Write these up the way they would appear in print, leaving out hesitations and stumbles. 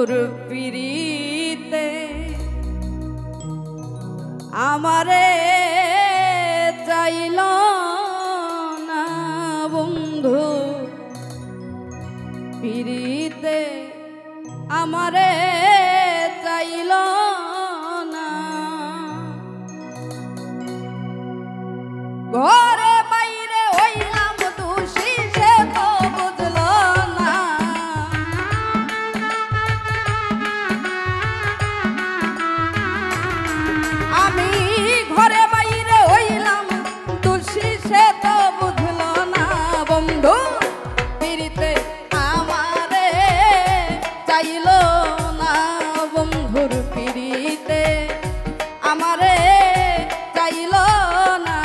বন্ধুর পিরিতে আমারে চাইল না বন্ধু পিরিতে আমারে চাইল না ঘরে বাইরে হইলাম দোষী সে তো বুঝল না আমি ঘরে বাইরে হইলাম দোষী সে তো বুঝল না বন্ধু পিরিতে আমারে চাইল না বন্ধুর পিরিতে আমারে চাইল না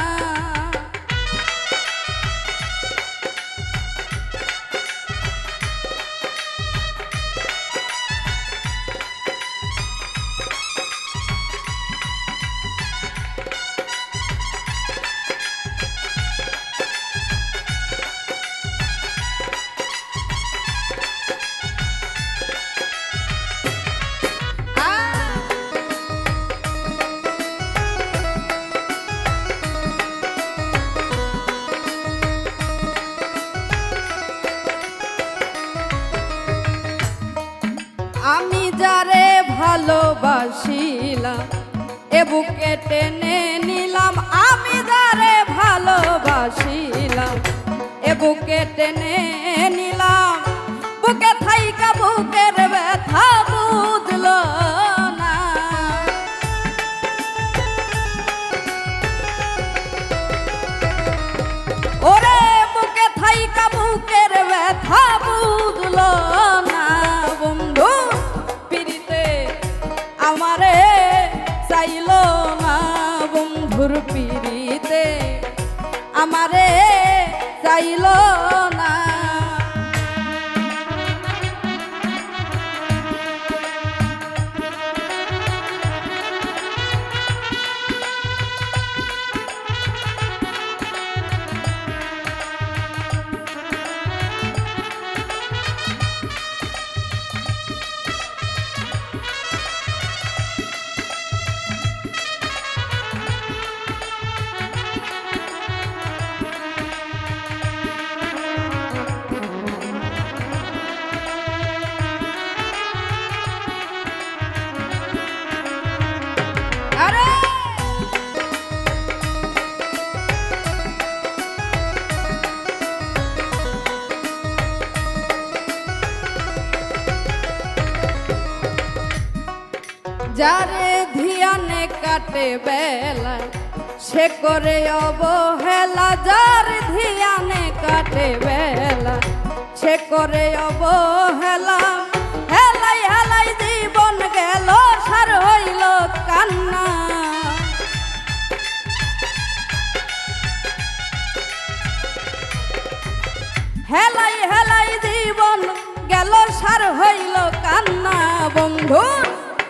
আমি যারে ভালোবাসিলাম এ বুকে টেনে নিলাম আমি যারে ভালোবাসিলাম এ বুকে টেনে নিলাম বুকে থাইকা বুকের ব্যথা বুঝল না ওরে বুকে থাইকা বুকের ব্যথা বুঝল না বন্ধু পিরিতে আমারে চাইল না বন্ধুর পিরিতে আমারে চাইল না যারে ধিয়ানে কাটে বেলা সে করে অবহেলা যার ধিয়ানে কাটে বেলা সে করে অবহেলা হেলাই হেলাই জীবন গেল সার হইল কান্না হেলাই হেলাই জীবন গেল সার হইল কান্না বন্ধু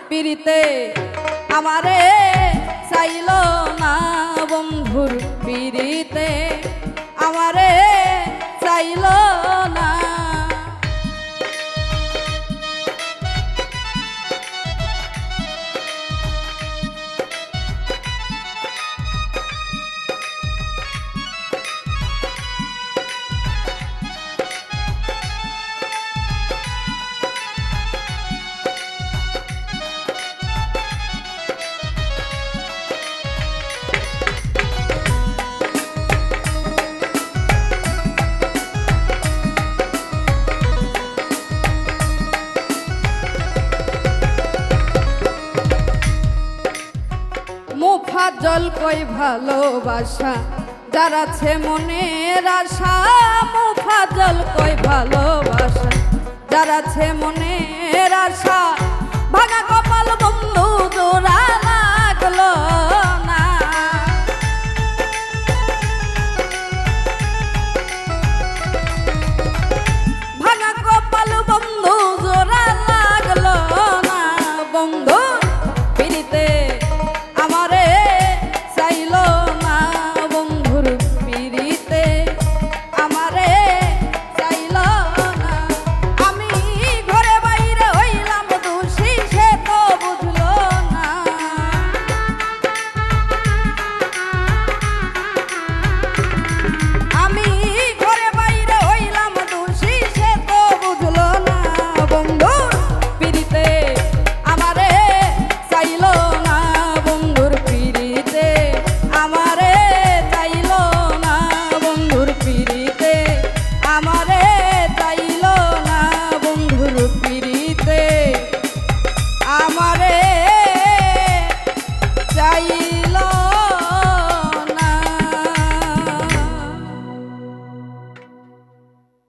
পিরিতে আমারে চাইল না বন্ধুর পিরিতে আমারে চাইল না মুফাজ্জল কই ভালোবাসা যার আছে মনের আশা মুফাজ্জল কই ভালোবাসা যার আছে মনের আশা ভাঙা কপাল বন্ধু জোড়া